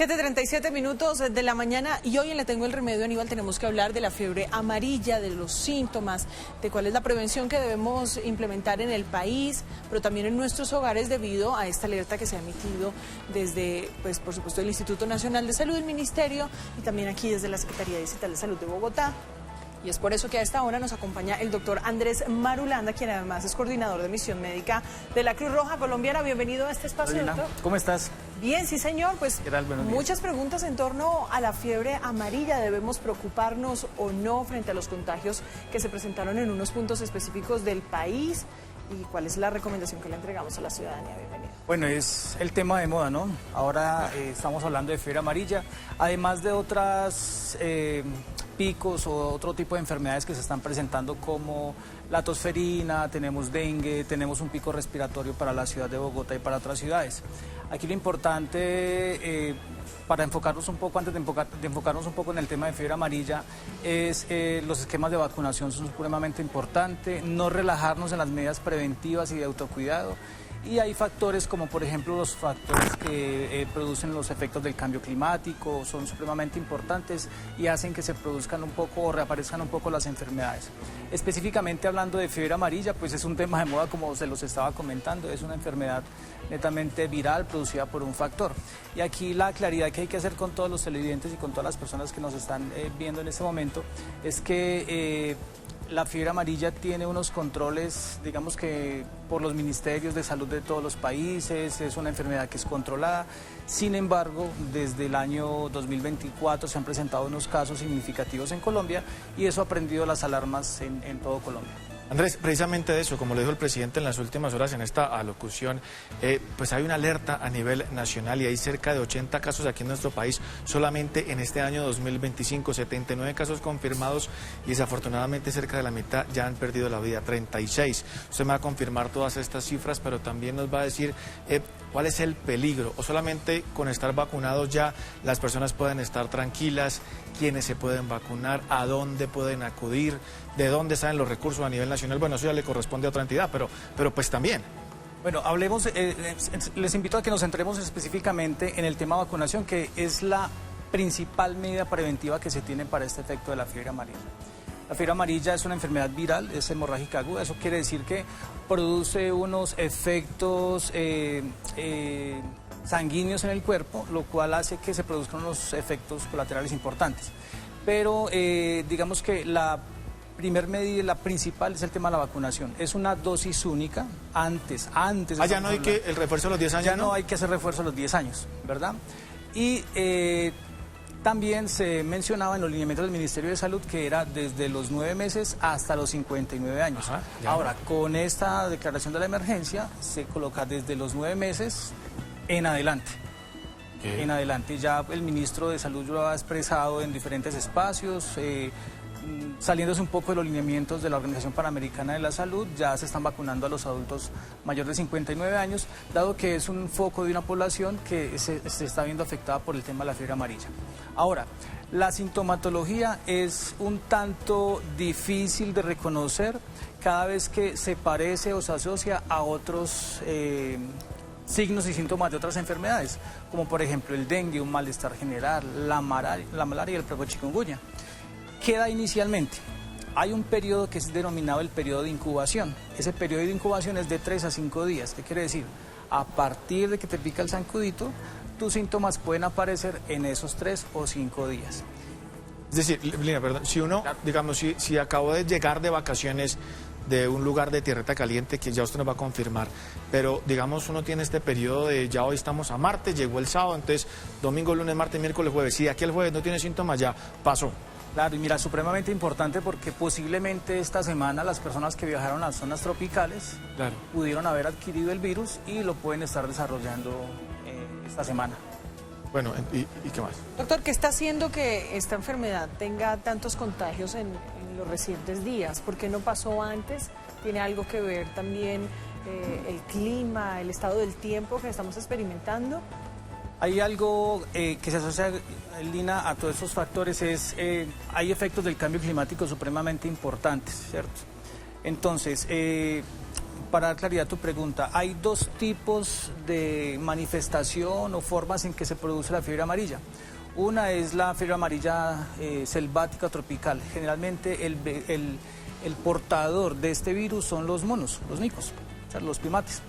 7:37 de la mañana y hoy en Le Tengo el Remedio, Aníbal, tenemos que hablar de la fiebre amarilla, de los síntomas, de cuál es la prevención que debemos implementar en el país, pero también en nuestros hogares debido a esta alerta que se ha emitido desde, pues por supuesto, el Instituto Nacional de Salud, el Ministerio y también aquí desde la Secretaría Distrital de Salud de Bogotá. Y es por eso que a esta hora nos acompaña el doctor Andrés Marulanda, quien además es coordinador de misión médica de la Cruz Roja Colombiana. Bienvenido a este espacio, Hola, doctor. ¿Cómo estás? Bien, sí señor, pues muchas preguntas en torno a la fiebre amarilla. ¿Debemos preocuparnos o no frente a los contagios que se presentaron en unos puntos específicos del país? ¿Y cuál es la recomendación que le entregamos a la ciudadanía? Bienvenido. Bueno, es el tema de moda, ¿no? Ahora estamos hablando de fiebre amarilla, además de otras picos o otro tipo de enfermedades que se están presentando como la tosferina, tenemos dengue, tenemos un pico respiratorio para la ciudad de Bogotá y para otras ciudades. Aquí lo importante, para enfocarnos un poco, antes de enfocarnos un poco en el tema de fiebre amarilla, es los esquemas de vacunación son supremamente importantes, no relajarnos en las medidas preventivas y de autocuidado. Y hay factores como por ejemplo los factores que producen los efectos del cambio climático, son supremamente importantes y hacen que se produzcan un poco o reaparezcan un poco las enfermedades. Específicamente hablando de fiebre amarilla, pues es un tema de moda como se los estaba comentando, es una enfermedad netamente viral producida por un factor. Y aquí la claridad que hay que hacer con todos los televidentes y con todas las personas que nos están viendo en este momento es que la fiebre amarilla tiene unos controles, digamos que por los ministerios de salud de todos los países, es una enfermedad que es controlada. Sin embargo, desde el año 2024 se han presentado unos casos significativos en Colombia y eso ha prendido las alarmas en todo Colombia. Andrés, precisamente de eso, como lo dijo el presidente en las últimas horas en esta alocución, pues hay una alerta a nivel nacional y hay cerca de 80 casos aquí en nuestro país solamente en este año 2025, 79 casos confirmados y desafortunadamente cerca de la mitad ya han perdido la vida, 36. Usted me va a confirmar todas estas cifras, pero también nos va a decir cuál es el peligro, o solamente con estar vacunados ya las personas pueden estar tranquilas, quiénes se pueden vacunar, a dónde pueden acudir, de dónde salen los recursos a nivel nacional. Bueno, eso ya le corresponde a otra entidad, pero pues también. Bueno, hablemos, les invito a que nos centremos específicamente en el tema de vacunación, que es la principal medida preventiva que se tiene para este efecto de la fiebre amarilla. La fiebre amarilla es una enfermedad viral, es hemorrágica aguda, eso quiere decir que produce unos efectos sanguíneos en el cuerpo, lo cual hace que se produzcan unos efectos colaterales importantes. Pero digamos que la primer medida, la principal, es el tema de la vacunación. Es una dosis única, antes. Ya no hay que el refuerzo a los 10 años. Ya no hay que hacer refuerzo a los 10 años, ¿verdad? Y también se mencionaba en los lineamientos del Ministerio de Salud que era desde los 9 meses hasta los 59 años. Ajá, ahora, con esta declaración de la emergencia, se coloca desde los 9 meses en adelante. En adelante, ya el ministro de Salud lo ha expresado en diferentes espacios, saliéndose un poco de los lineamientos de la Organización Panamericana de la Salud, ya se están vacunando a los adultos mayores de 59 años, dado que es un foco de una población que se está viendo afectada por el tema de la fiebre amarilla. Ahora, la sintomatología es un tanto difícil de reconocer cada vez que se parece o se asocia a otros signos y síntomas de otras enfermedades, como por ejemplo el dengue, un malestar general, la malaria y el propio chikungunya. ¿Qué da inicialmente? Hay un periodo que es denominado el periodo de incubación. Ese periodo de incubación es de 3 a 5 días. ¿Qué quiere decir? A partir de que te pica el zancudito, tus síntomas pueden aparecer en esos 3 o 5 días. Es decir, Lina, perdón, si uno, digamos, si acabó de llegar de vacaciones de un lugar de tierrita caliente, que ya usted nos va a confirmar, pero digamos uno tiene este periodo de ya hoy estamos a martes, llegó el sábado, entonces domingo, lunes, martes, miércoles, jueves, si aquí el jueves no tiene síntomas ya pasó. Claro, y mira, supremamente importante porque posiblemente esta semana las personas que viajaron a las zonas tropicales pudieron haber adquirido el virus y lo pueden estar desarrollando esta semana. Bueno, ¿y qué más? Doctor, ¿qué está haciendo que esta enfermedad tenga tantos contagios en los recientes días? ¿Por qué no pasó antes? ¿Tiene algo que ver también el clima, el estado del tiempo que estamos experimentando? Hay algo que se asocia, Lina, a todos estos factores, hay efectos del cambio climático supremamente importantes, ¿cierto? Entonces, para dar claridad a tu pregunta, hay dos tipos de manifestación o formas en que se produce la fiebre amarilla. Una es la fiebre amarilla selvática tropical. Generalmente el portador de este virus son los monos, los micos, o sea, los primates.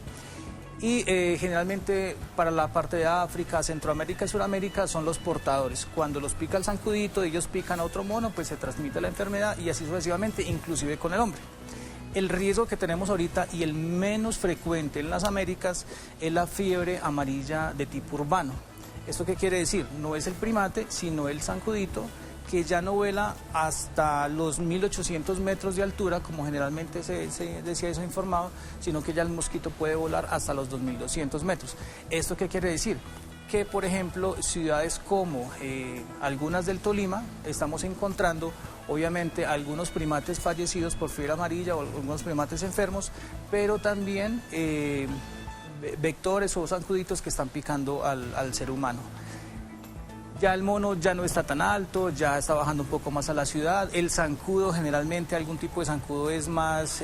Y generalmente para la parte de África, Centroamérica y Sudamérica son los portadores. Cuando los pica el zancudito y ellos pican a otro mono, pues se transmite la enfermedad y así sucesivamente, inclusive con el hombre. El riesgo que tenemos ahorita y el menos frecuente en las Américas es la fiebre amarilla de tipo urbano. ¿Esto qué quiere decir? No es el primate, sino el zancudito, que ya no vuela hasta los 1800 metros de altura, como generalmente se decía eso informado, sino que ya el mosquito puede volar hasta los 2200 metros. ¿Esto qué quiere decir? Que, por ejemplo, ciudades como algunas del Tolima, estamos encontrando, obviamente, algunos primates fallecidos por fiebre amarilla o algunos primates enfermos, pero también vectores o zancuditos que están picando al ser humano. Ya el mono ya no está tan alto, ya está bajando un poco más a la ciudad. El zancudo, generalmente algún tipo de zancudo es más...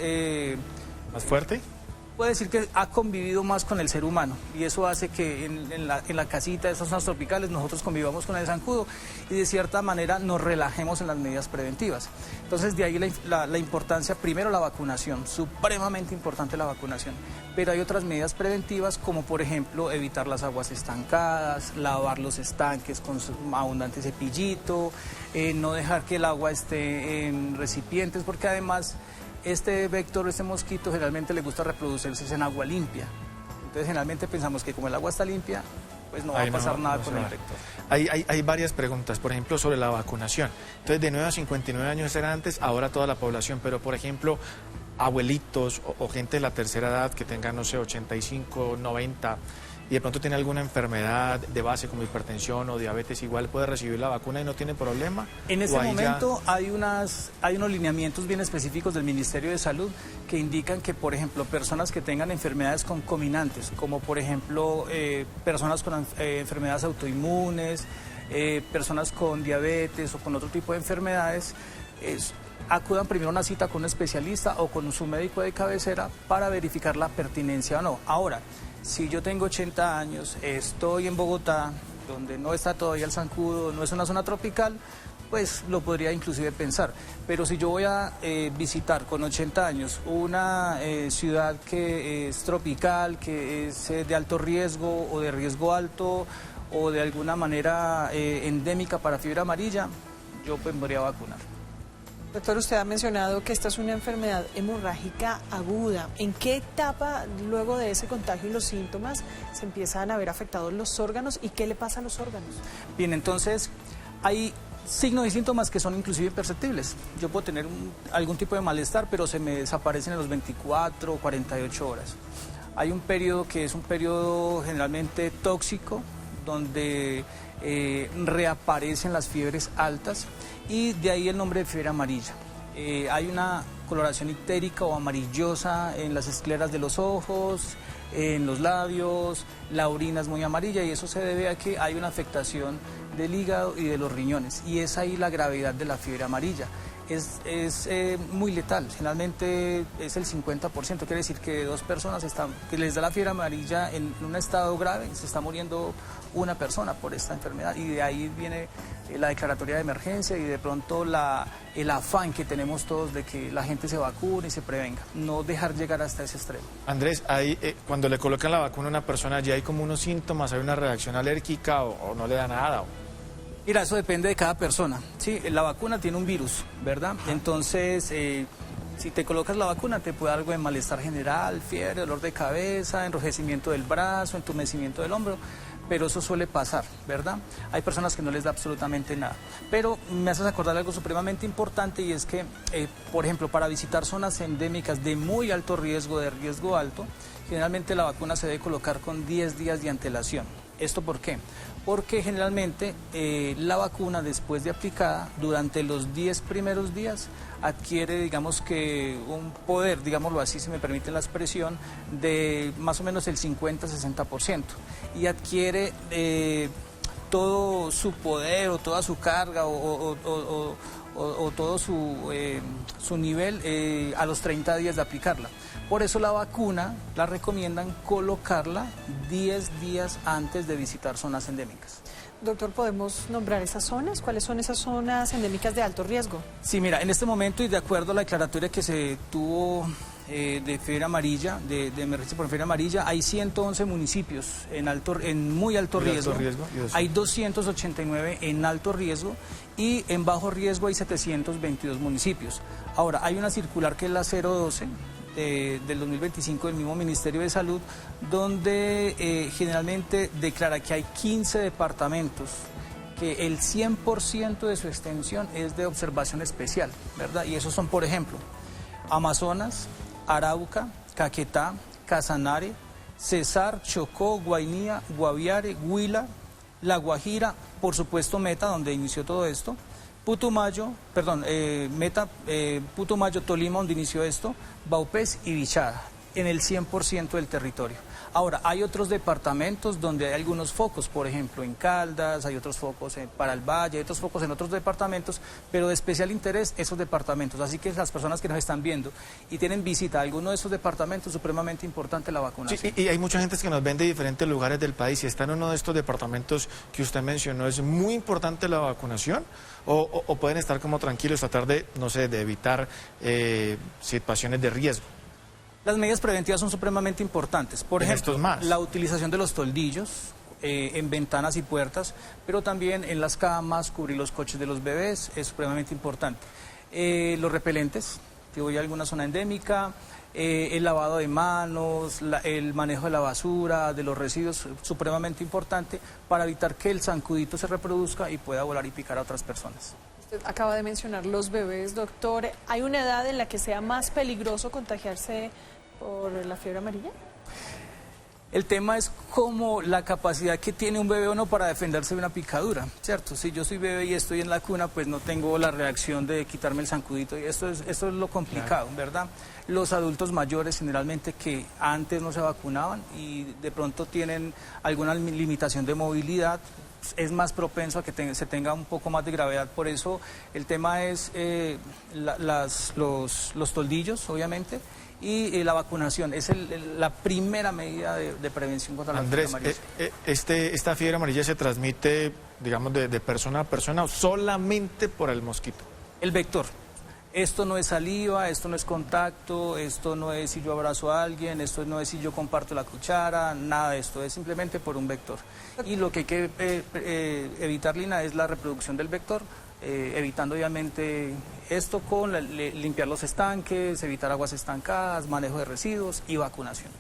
¿Más fuerte? Puede decir que ha convivido más con el ser humano y eso hace que en la casita de estas zonas tropicales nosotros convivamos con el zancudo y de cierta manera nos relajemos en las medidas preventivas. Entonces de ahí la importancia, primero la vacunación, supremamente importante la vacunación, pero hay otras medidas preventivas como por ejemplo evitar las aguas estancadas, lavar los estanques con abundante cepillito, no dejar que el agua esté en recipientes porque además... Este vector, este mosquito, generalmente le gusta reproducirse en agua limpia. Entonces, generalmente pensamos que como el agua está limpia, pues no va a pasar nada con el vector. Hay varias preguntas, por ejemplo, sobre la vacunación. Entonces, de 9 a 59 años era antes, ahora toda la población, pero, por ejemplo, abuelitos o gente de la tercera edad que tenga, no sé, 85, 90... y de pronto tiene alguna enfermedad de base como hipertensión o diabetes, igual puede recibir la vacuna y no tiene problema. En ese momento hay unos lineamientos bien específicos del Ministerio de Salud que indican que, por ejemplo, personas que tengan enfermedades concomitantes, como por ejemplo personas con enfermedades autoinmunes, personas con diabetes o con otro tipo de enfermedades, acudan primero a una cita con un especialista o con su médico de cabecera para verificar la pertinencia o no. Ahora, si yo tengo 80 años, estoy en Bogotá, donde no está todavía el zancudo, no es una zona tropical, pues lo podría inclusive pensar. Pero si yo voy a visitar con 80 años una ciudad que es tropical, que es de alto riesgo o de riesgo alto o de alguna manera endémica para fiebre amarilla, yo pues me podría vacunar. Doctor, usted ha mencionado que esta es una enfermedad hemorrágica aguda. ¿En qué etapa, luego de ese contagio y los síntomas, se empiezan a ver afectados los órganos y qué le pasa a los órganos? Bien, entonces hay signos y síntomas que son inclusive imperceptibles. Yo puedo tener algún tipo de malestar, pero se me desaparecen en los 24 o 48 horas. Hay un periodo que es un periodo generalmente tóxico, donde reaparecen las fiebres altas y de ahí el nombre de fiebre amarilla. Hay una coloración ictérica o amarillosa en las escleras de los ojos, en los labios, la orina es muy amarilla y eso se debe a que hay una afectación del hígado y de los riñones y es ahí la gravedad de la fiebre amarilla. Es muy letal, generalmente es el 50%, quiere decir que dos personas que les da la fiebre amarilla en un estado grave, se está muriendo una persona por esta enfermedad y de ahí viene la declaratoria de emergencia y de pronto el afán que tenemos todos de que la gente se vacune y se prevenga, no dejar llegar hasta ese extremo. Andrés, cuando le colocan la vacuna a una persona, ¿ya hay como unos síntomas, hay una reacción alérgica o no le da nada? Mira, eso depende de cada persona. Sí, la vacuna tiene un virus, ¿verdad? Entonces, si te colocas la vacuna, te puede dar algo de malestar general, fiebre, dolor de cabeza, enrojecimiento del brazo, entumecimiento del hombro, pero eso suele pasar, ¿verdad? Hay personas que no les da absolutamente nada. Pero me haces acordar algo supremamente importante y es que, por ejemplo, para visitar zonas endémicas de muy alto riesgo, de riesgo alto, generalmente la vacuna se debe colocar con 10 días de antelación. ¿Esto por qué? Porque generalmente la vacuna después de aplicada, durante los 10 primeros días, adquiere, digamos que un poder, digámoslo así, si me permite la expresión, de más o menos el 50-60%. Y adquiere todo su poder o toda su carga o o todo su nivel a los 30 días de aplicarla. Por eso la vacuna la recomiendan colocarla 10 días antes de visitar zonas endémicas. Doctor, ¿podemos nombrar esas zonas? ¿Cuáles son esas zonas endémicas de alto riesgo? Sí, mira, en este momento y de acuerdo a la declaratoria que se tuvo de fiebre amarilla, de emergencia por fiebre amarilla, hay 111 municipios en muy alto riesgo. Hay 289 en alto riesgo y en bajo riesgo hay 722 municipios. Ahora, hay una circular que es la 012 del 2025 del mismo Ministerio de Salud, donde generalmente declara que hay 15 departamentos que el 100% de su extensión es de observación especial, ¿verdad? Y esos son, por ejemplo, Amazonas, Arauca, Caquetá, Casanare, Cesar, Chocó, Guainía, Guaviare, Huila, La Guajira, por supuesto Meta, donde inició todo esto, Putumayo, Putumayo, Tolima, donde inició esto, Vaupés y Vichada, en el 100% del territorio. Ahora, hay otros departamentos donde hay algunos focos, por ejemplo, en Caldas, hay otros focos para el Valle, hay otros focos en otros departamentos, pero de especial interés esos departamentos. Así que las personas que nos están viendo y tienen visita a alguno de esos departamentos, supremamente importante la vacunación. Sí, y hay mucha gente que nos ven de diferentes lugares del país y está en uno de estos departamentos que usted mencionó. ¿Es muy importante la vacunación o pueden estar como tranquilos, tratar de, no sé, de evitar situaciones de riesgo? Las medidas preventivas son supremamente importantes. Por ejemplo, la utilización de los toldillos en ventanas y puertas, pero también en las camas, cubrir los coches de los bebés, es supremamente importante. Los repelentes, si voy a alguna zona endémica, el lavado de manos, el manejo de la basura, de los residuos, supremamente importante para evitar que el zancudito se reproduzca y pueda volar y picar a otras personas. Usted acaba de mencionar los bebés, doctor. ¿Hay una edad en la que sea más peligroso contagiarse por la fiebre amarilla? El tema es como la capacidad que tiene un bebé o no para defenderse de una picadura, ¿cierto? Si yo soy bebé y estoy en la cuna, pues no tengo la reacción de quitarme el zancudito, y esto es lo complicado, ¿verdad? Los adultos mayores generalmente que antes no se vacunaban y de pronto tienen alguna limitación de movilidad, es más propenso a que se tenga un poco más de gravedad. Por eso el tema es los toldillos, obviamente, y la vacunación. Es la primera medida de prevención contra la fiebre amarilla. ¿Esta fiebre amarilla se transmite, digamos, de persona a persona o solamente por el mosquito? El vector. Esto no es saliva, esto no es contacto, esto no es si yo abrazo a alguien, esto no es si yo comparto la cuchara, nada de esto, es simplemente por un vector. Y lo que hay que evitar, Lina, es la reproducción del vector, evitando obviamente esto con limpiar los estanques, evitar aguas estancadas, manejo de residuos y vacunación.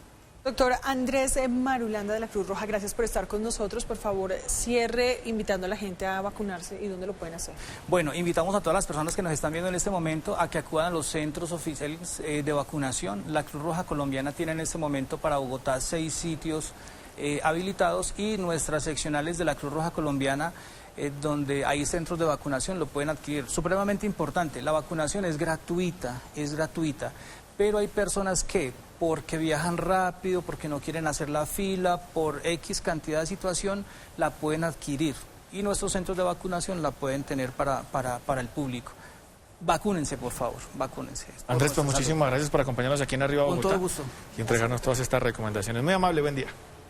Doctor Andrés Marulanda de la Cruz Roja, gracias por estar con nosotros. Por favor, cierre invitando a la gente a vacunarse y dónde lo pueden hacer. Bueno, invitamos a todas las personas que nos están viendo en este momento a que acudan a los centros oficiales de vacunación. La Cruz Roja Colombiana tiene en este momento para Bogotá 6 sitios habilitados y nuestras seccionales de la Cruz Roja Colombiana donde hay centros de vacunación lo pueden adquirir. Supremamente importante, la vacunación es gratuita, pero hay personas que porque viajan rápido, porque no quieren hacer la fila, por X cantidad de situación, la pueden adquirir. Y nuestros centros de vacunación la pueden tener para el público. Vacúnense, por favor, vacúnense. Andrés, pues muchísimas gracias por acompañarnos aquí en Arriba Bogotá. Con todo gusto. Y entregarnos todas estas recomendaciones. Muy amable, buen día.